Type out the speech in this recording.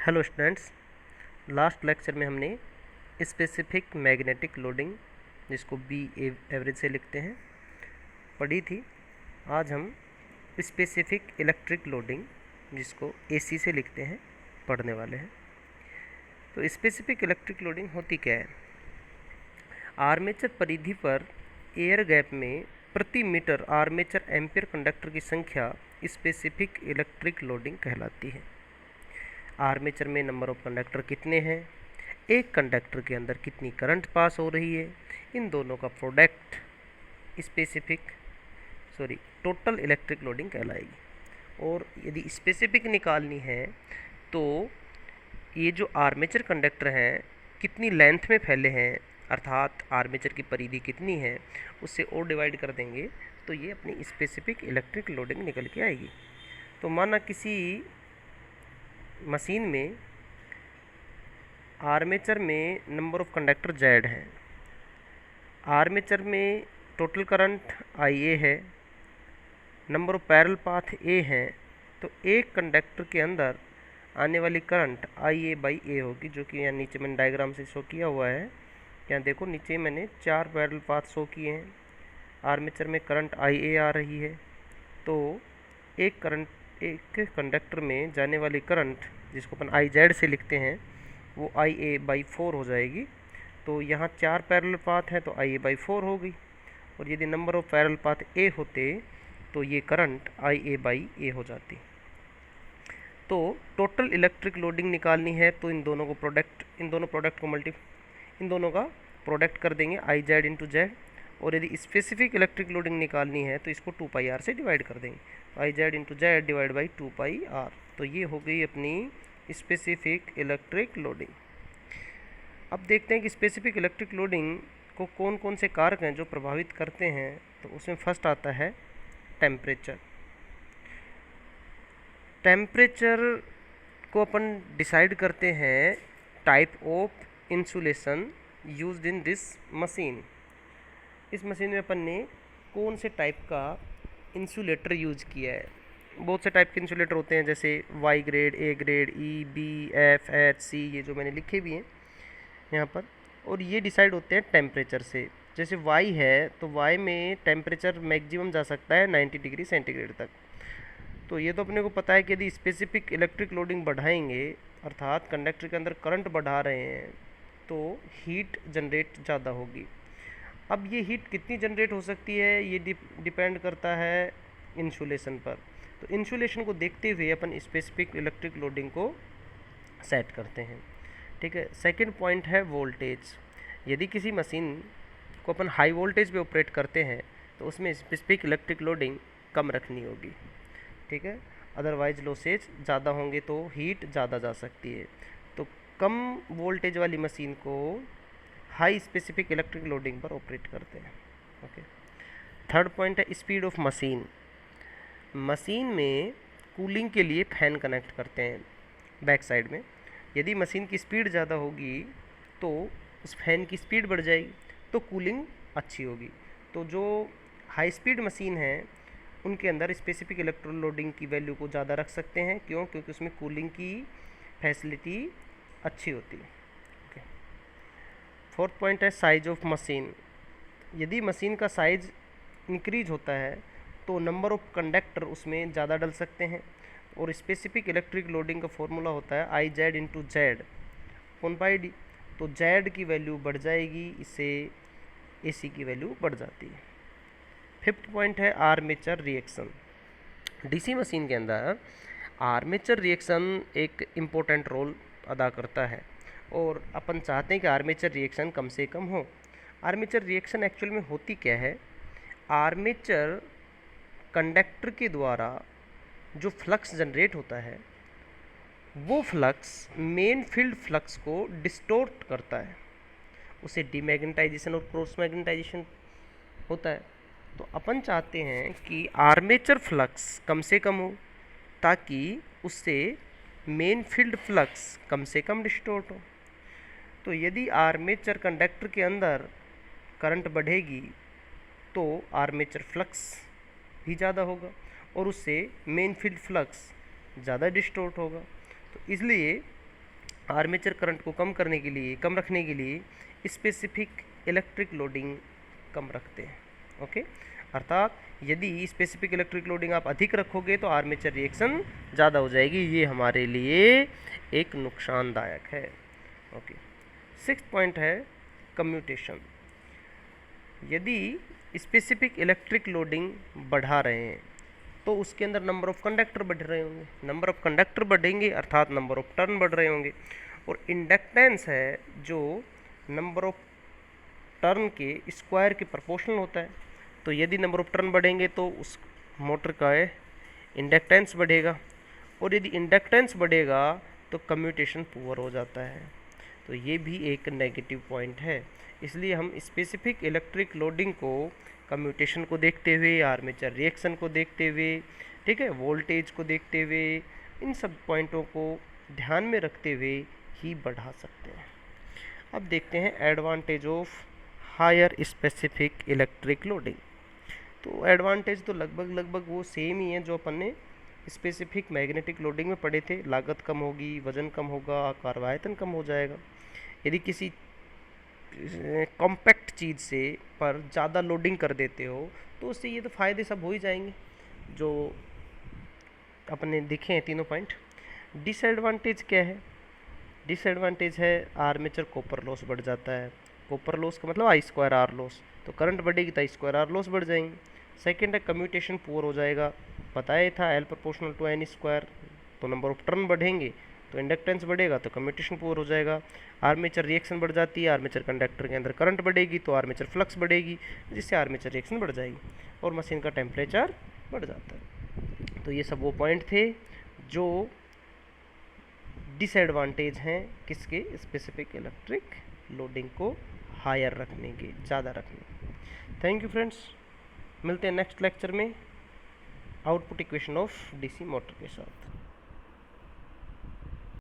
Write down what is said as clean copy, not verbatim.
Hello students, last lecture में हमने specific magnetic loading, जिसको बी एवरेज से लिखते हैं, पढ़ी थी। आज हम स्पेसिफिक इलेक्ट्रिक लोडिंग, जिसको एसी से लिखते हैं, पढ़ने वाले हैं। तो स्पेसिफिक इलेक्ट्रिक लोडिंग होती क्या है? आर्मेचर परिधि पर एयर गैप में प्रति मीटर आर्मेचर एम्पीयर कंडक्टर की संख्या स्पेसिफिक इलेक्ट्रिक लोडिंग कहलाती है। आर्मेचर में नंबर ऑफ कंडक्टर कितने हैं, एक कंडक्टर के अंदर कितनी करंट पास हो रही है, इन दोनों का प्रोडक्ट टोटल इलेक्ट्रिक लोडिंग कहलाएगी। और यदि स्पेसिफिक निकालनी है तो ये जो आर्मेचर कंडक्टर हैं कितनी लेंथ में फैले हैं, अर्थात आर्मेचर की परिधि कितनी है, उससे और डिवाइड कर देंगे तो ये अपनी स्पेसिफिक इलेक्ट्रिक लोडिंग निकल के आएगी। तो माना किसी मशीन में आर्मेचर में नंबर ऑफ कंडक्टर जेड है, आर्मेचर में टोटल करंट आई ए है, नंबर ऑफ पैरेलल पाथ ए है, तो एक कंडक्टर के अंदर आने वाली करंट आई ए बाई ए होगी, जो कि यहाँ नीचे मैंने डायग्राम से शो किया हुआ है। यहाँ देखो, नीचे मैंने 4 पैरेलल पाथ शो किए हैं। आर्मेचर में करंट आई ए आ रही है, तो एक कंडक्टर में जाने वाली करंट, जिसको अपन आई जेड से लिखते हैं, वो आई ए बाई 4 हो जाएगी। तो यहाँ 4 पैरेलल पाथ है तो आई ए बाई 4 होगी। और यदि नंबर ऑफ पैरेलल पाथ ए होते तो ये करंट आई ए बाई ए हो जाती। तो टोटल इलेक्ट्रिक लोडिंग निकालनी है तो इन दोनों का प्रोडक्ट कर देंगे, आई जेड इंटू जेड। और यदि स्पेसिफिक इलेक्ट्रिक लोडिंग निकालनी है तो इसको 2 पाई आर से डिवाइड कर देंगे, I Z into Z divide by 2 pi R. तो ये हो गई अपनी स्पेसिफिक इलेक्ट्रिक लोडिंग। अब देखते हैं कि स्पेसिफिक इलेक्ट्रिक लोडिंग को कौन कौन से कारक हैं जो प्रभावित करते हैं। तो उसमें फर्स्ट आता है टेम्परेचर। टेम्परेचर को अपन डिसाइड करते हैं type of insulation used in this machine. इस मशीन में अपन ने कौन से टाइप का इंसुलेटर यूज किया है। बहुत से टाइप के इंसुलेटर होते हैं, जैसे Y grade, A grade, E, B, F, H, C, ये जो मैंने लिखे भी हैं यहाँ पर। और ये डिसाइड होते हैं टेम्परेचर से। जैसे वाई है तो वाई में टेम्परेचर मैक्सिमम जा सकता है 90 डिग्री सेंटीग्रेड तक। तो ये तो अपने को पता है कि यदि स्पेसिफिक इलेक्ट्रिक लोडिंग बढ़ाएंगे, अर्थात कंडक्टर के अंदर करंट बढ़ा रहे हैं, तो हीट जनरेट ज़्यादा होगी। अब ये हीट कितनी जनरेट हो सकती है, ये डिपेंड करता है इंसुलेशन पर। तो इंसुलेशन को देखते हुए अपन स्पेसिफिक इलेक्ट्रिक लोडिंग को सेट करते हैं। ठीक है। सेकंड पॉइंट है वोल्टेज। यदि किसी मशीन को अपन हाई वोल्टेज पे ऑपरेट करते हैं तो उसमें स्पेसिफिक इलेक्ट्रिक लोडिंग कम रखनी होगी। ठीक है। अदरवाइज लॉसेज ज़्यादा होंगे तो हीट ज़्यादा जा सकती है। तो कम वोल्टेज वाली मशीन को हाई स्पेसिफिक इलेक्ट्रिक लोडिंग पर ऑपरेट करते हैं। ओके। थर्ड पॉइंट है स्पीड ऑफ मशीन। मशीन में कूलिंग के लिए फैन कनेक्ट करते हैं बैक साइड में। यदि मशीन की स्पीड ज़्यादा होगी तो उस फैन की स्पीड बढ़ जाएगी, तो कूलिंग अच्छी होगी। तो जो हाई स्पीड मशीन है उनके अंदर स्पेसिफिक इलेक्ट्रिक लोडिंग की वैल्यू को ज़्यादा रख सकते हैं। क्यों? क्योंकि उसमें कूलिंग की फैसिलिटी अच्छी होती है। ओके। फोर्थ पॉइंट है साइज ऑफ मशीन। यदि मशीन का साइज इंक्रीज होता है तो नंबर ऑफ कंडक्टर उसमें ज़्यादा डल सकते हैं। और स्पेसिफिक इलेक्ट्रिक लोडिंग का फॉर्मूला होता है आई Z into Z one by D. तो जेड की वैल्यू बढ़ जाएगी, इससे एसी की वैल्यू बढ़ जाती है। फिफ्थ पॉइंट है आर्मेचर रिएक्शन। डीसी मशीन के अंदर आर्मेचर रिएक्शन एक इम्पोर्टेंट रोल अदा करता है, और अपन चाहते हैं कि आर्मेचर रिएक्शन कम से कम हो। आर्मेचर रिएक्शन एक्चुअल में होती क्या है? आर्मेचर कंडक्टर के द्वारा जो फ्लक्स जनरेट होता है, वो फ्लक्स मेन फील्ड फ्लक्स को डिस्टोर्ट करता है, उसे डीमैग्नेटाइजेशन और क्रॉस मैग्नेटाइजेशन होता है। तो अपन चाहते हैं कि आर्मेचर फ्लक्स कम से कम हो, ताकि उससे मेन फील्ड फ्लक्स कम से कम डिस्टोर्ट हो। तो यदि आर्मेचर कंडक्टर के अंदर करंट बढ़ेगी तो आर्मेचर फ्लक्स भी ज़्यादा होगा, और उससे मेन फील्ड फ्लक्स ज़्यादा डिस्टोर्ट होगा। तो इसलिए आर्मेचर करंट को कम रखने के लिए स्पेसिफिक इलेक्ट्रिक लोडिंग कम रखते हैं। ओके, अर्थात यदि स्पेसिफिक इलेक्ट्रिक लोडिंग आप अधिक रखोगे तो आर्मेचर रिएक्शन ज़्यादा हो जाएगी, ये हमारे लिए एक नुकसानदायक है। ओके, 6th पॉइंट है कम्यूटेशन। यदि स्पेसिफिक इलेक्ट्रिक लोडिंग बढ़ा रहे हैं तो उसके अंदर नंबर ऑफ कंडक्टर बढ़ रहे होंगे, नंबर ऑफ कंडक्टर बढ़ेंगे अर्थात नंबर ऑफ टर्न बढ़ रहे होंगे, और इंडक्टेंस है जो नंबर ऑफ टर्न के स्क्वायर के प्रोपोर्शनल होता है। तो यदि नंबर ऑफ टर्न बढ़ेंगे तो उस मोटर का इंडक्टेंस बढ़ेगा, और यदि इंडक्टेंस बढ़ेगा तो कम्यूटेशन पुअर हो जाता है। तो ये भी एक नेगेटिव पॉइंट है। इसलिए हम स्पेसिफिक इलेक्ट्रिक लोडिंग को कम्यूटेशन को देखते हुए, आर्मेचर रिएक्शन को देखते हुए, ठीक है, वोल्टेज को देखते हुए, इन सब पॉइंटों को ध्यान में रखते हुए ही बढ़ा सकते हैं। अब देखते हैं advantage of higher specific electric loading. तो एडवांटेज तो लगभग वो सेम ही है जो अपन ने स्पेसिफिक मैग्नेटिक लोडिंग में पढ़े थे। लागत कम होगी, वजन कम होगा, आकार व आयतन कम हो जाएगा। यदि किसी कॉम्पैक्ट चीज़ से पर ज़्यादा लोडिंग कर देते हो तो उससे ये तो फ़ायदे सब हो ही जाएंगे जो अपने दिखे हैं तीनों पॉइंट। डिसएडवांटेज क्या है? डिसएडवांटेज है आर्मेचर कॉपर लॉस बढ़ जाता है। कॉपर लॉस का मतलब I²R लॉस, तो करंट बढ़ेगी तो I²R लॉस बढ़ जाएंगे। सेकेंड है कम्यूटेशन पुअर हो जाएगा, बताया था L प्रोपोर्शनल टू N², तो नंबर ऑफ टर्न बढ़ेंगे तो इंडक्टेंस बढ़ेगा तो कम्यूटेशन पुअर हो जाएगा। आर्मेचर रिएक्शन बढ़ जाती है, आर्मेचर कंडक्टर के अंदर करंट बढ़ेगी तो आर्मेचर फ्लक्स बढ़ेगी, जिससे आर्मेचर रिएक्शन बढ़ जाएगी और मशीन का टेम्परेचर बढ़ जाता है। तो ये सब वो पॉइंट थे जो डिसएडवांटेज हैं किसके, स्पेसिफिक इलेक्ट्रिक लोडिंग को हायर रखने के, ज़्यादा रखने। थैंक यू फ्रेंड्स, मिलते हैं नेक्स्ट लेक्चर में output equation of DC motor के साथ।